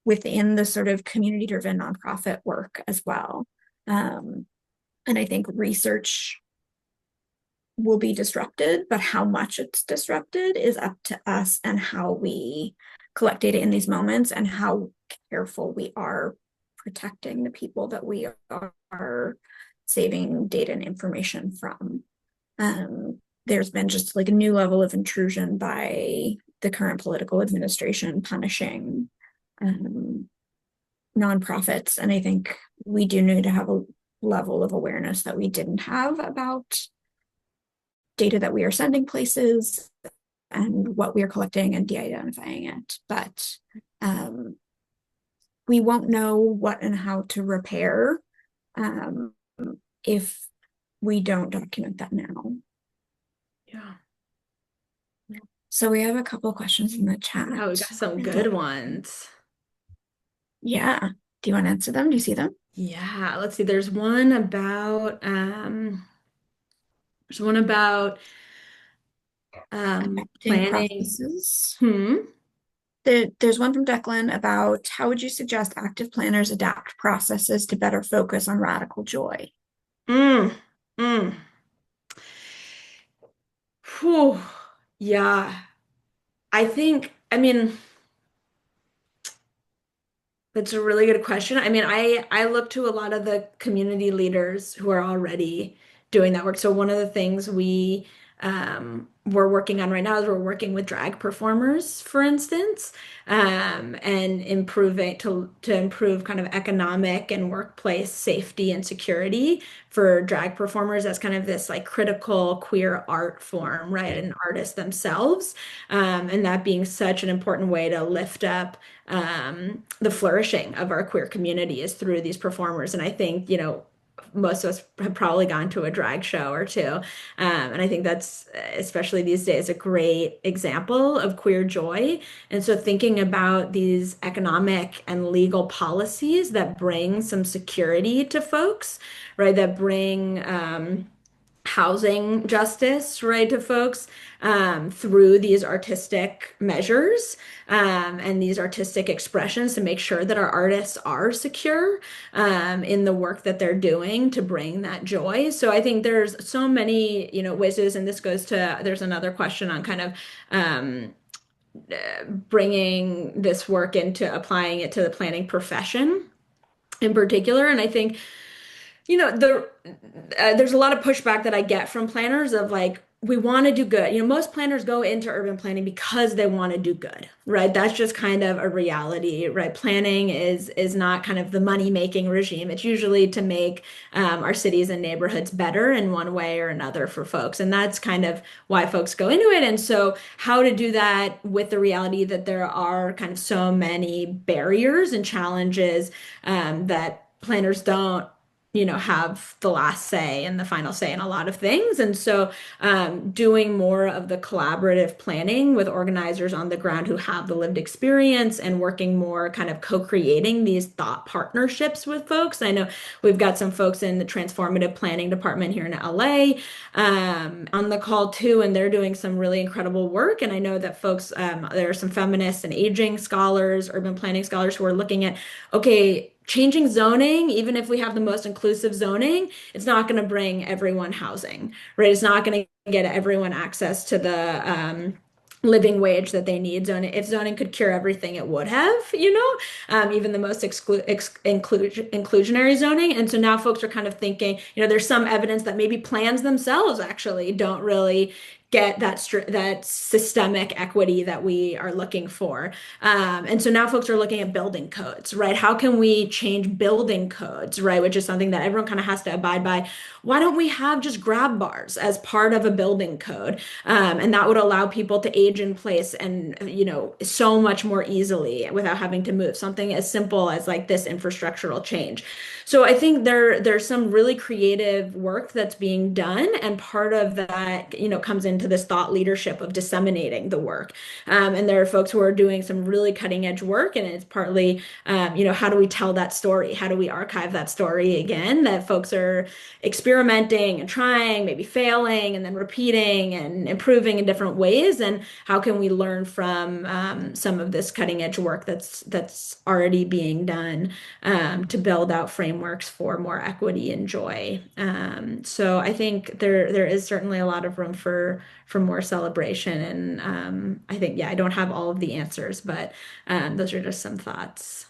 within the sort of community-driven nonprofit work as well. And I think research will be disrupted, but how much it's disrupted is up to us and how we collect data in these moments and how careful we are protecting the people that we are saving data and information from. There's been just like a new level of intrusion by the current political administration punishing nonprofits. And I think we do need to have a level of awareness that we didn't have about data that we are sending places and what we are collecting and de-identifying it. But we won't know what and how to repair if we don't document that now. Yeah. So we have a couple questions in the chat. Oh, we got some good ones. Yeah. Do you want to answer them? Do you see them? Yeah, let's see. There's one about Adapting planning. processes. Hmm. There's one from Declan about how would you suggest active planners adapt processes to better focus on radical joy? Mm. Mm. Whew. Yeah. I mean, that's a really good question. I mean, I look to a lot of the community leaders who are already doing that work. So one of the things we we're working on right now is we're working with drag performers, for instance, and improving to improve kind of economic and workplace safety and security for drag performers as kind of this like critical queer art form, right? And artists themselves, and that being such an important way to lift up the flourishing of our queer community is through these performers. And I think, most of us have probably gone to a drag show or two. And I think that's, especially these days, a great example of queer joy. And so thinking about these economic and legal policies that bring some security to folks, right, that bring housing justice, right, to folks through these artistic measures and these artistic expressions to make sure that our artists are secure in the work that they're doing to bring that joy. So I think there's so many, ways to this, and this goes to, there's another question on kind of bringing this work into applying it to the planning profession in particular. And I think there's a lot of pushback that I get from planners of like, we want to do good. Most planners go into urban planning because they want to do good, right? That's just kind of a reality, right? Planning is not kind of the money-making regime. It's usually to make our cities and neighborhoods better in one way or another for folks. And that's kind of why folks go into it. And so how to do that with the reality that there are kind of so many barriers and challenges that planners don't have the last say and the final say in a lot of things. And so, doing more of the collaborative planning with organizers on the ground who have the lived experience and working more kind of co-creating these thought partnerships with folks. I know we've got some folks in the transformative planning department here in LA, on the call too, and they're doing some really incredible work. And I know that folks, there are some feminists and aging scholars, urban planning scholars who are looking at, okay, changing zoning, even if we have the most inclusive zoning, it's not going to bring everyone housing, right? It's not going to get everyone access to the living wage that they need. Zoning, if zoning could cure everything, it would have, even the most inclusionary zoning. And so now folks are kind of thinking, there's some evidence that maybe plans themselves actually don't really get that systemic equity that we are looking for. And so now folks are looking at building codes, right? How can we change building codes, right? Which is something that everyone kind of has to abide by. Why don't we have just grab bars as part of a building code? And that would allow people to age in place and, so much more easily without having to move. Something as simple as like this infrastructural change. So I think there's some really creative work that's being done, and part of that, comes into this thought leadership of disseminating the work. And there are folks who are doing some really cutting edge work, and it's partly, how do we tell that story? How do we archive that story again? That folks are experimenting and trying, maybe failing, and then repeating and improving in different ways. And how can we learn from some of this cutting edge work that's already being done to build out frameworks for more equity and joy. So I think there is certainly a lot of room for more celebration. And I think, yeah, I don't have all of the answers, but those are just some thoughts.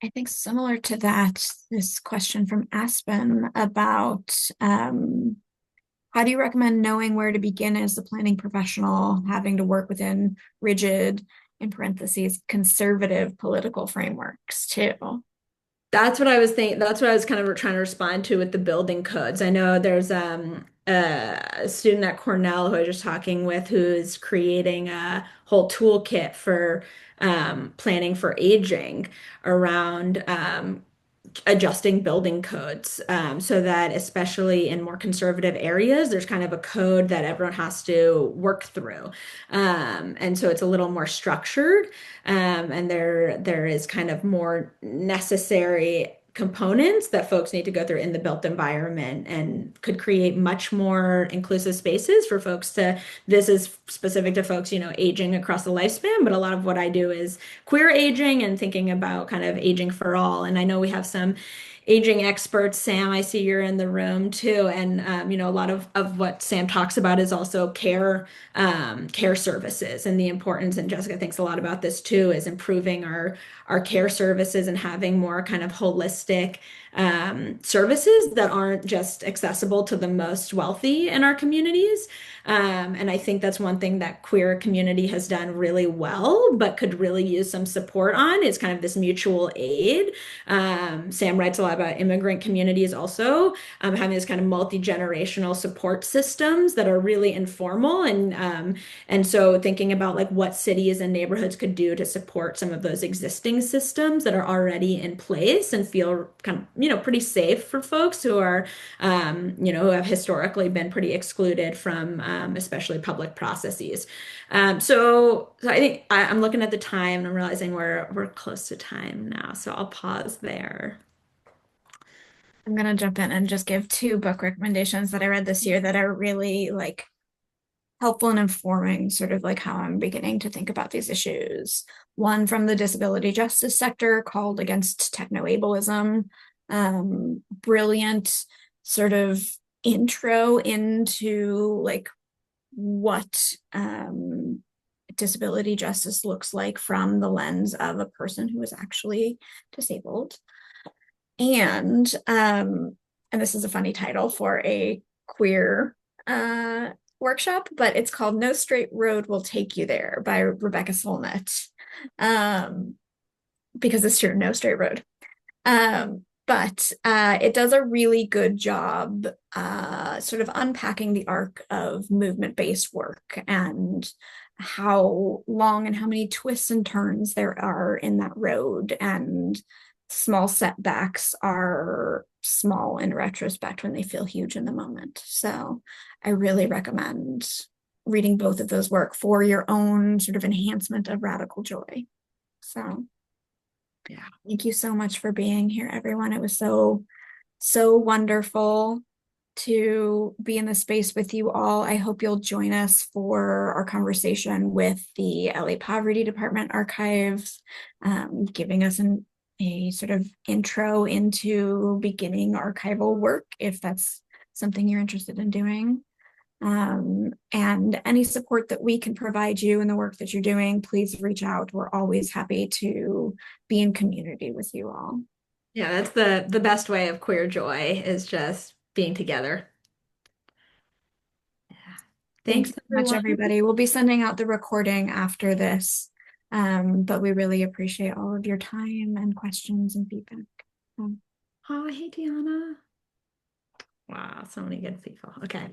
I think similar to that, this question from Aspen about how do you recommend knowing where to begin as a planning professional, having to work within rigid, in parentheses, conservative political frameworks too? That's what I was thinking. That's what I was kind of trying to respond to with the building codes. I know there's a student at Cornell who I was just talking with who's creating a whole toolkit for planning for aging around adjusting building codes so that especially in more conservative areas, there's kind of a code that everyone has to work through. And so it's a little more structured and there is kind of more necessary components that folks need to go through in the built environment and could create much more inclusive spaces for folks to, this is specific to folks, aging across the lifespan, but a lot of what I do is queer aging and thinking about kind of aging for all. And I know we have some aging experts. Sam, I see you're in the room too. And, a lot of what Sam talks about is also care services and the importance. And Jessica thinks a lot about this too, is improving our care services and having more kind of holistic services that aren't just accessible to the most wealthy in our communities. And I think that's one thing that queer community has done really well, but could really use some support on is kind of this mutual aid. Sam writes a lot about immigrant communities also, having this kind of multi-generational support systems that are really informal and so thinking about like what cities and neighborhoods could do to support some of those existing systems that are already in place and feel kind of, pretty safe for folks who are, who have historically been pretty excluded from, especially public processes. So I think I'm looking at the time and I'm realizing we're close to time now. So I'll pause there. I'm gonna jump in and just give two book recommendations that I read this year that are really like helpful in informing sort of like how I'm beginning to think about these issues. One from the disability justice sector called Against Techno-Ableism. Brilliant sort of intro into like what disability justice looks like from the lens of a person who is actually disabled. And this is a funny title for a queer workshop, but it's called No Straight Road Will Take You There by Rebecca Solnit. Because it's true, no straight road. But it does a really good job sort of unpacking the arc of movement-based work and how long and how many twists and turns there are in that road, and small setbacks are small in retrospect when they feel huge in the moment. So I really recommend reading both of those work for your own sort of enhancement of radical joy. So Yeah. thank you so much for being here, everyone. It was so wonderful to be in the space with you all. I hope you'll join us for our conversation with the LA Poverty Department archives, giving us a sort of intro into beginning archival work, if that's something you're interested in doing. And any support that we can provide you in the work that you're doing, please reach out. We're always happy to be in community with you all. Yeah, that's the best way of queer joy is just being together. Yeah. Thanks Thanks, so much, everyone. everybody. We'll be sending out the recording after this, but we really appreciate all of your time and questions and feedback. Oh, hey, Deanna. Wow, so many good people. Okay.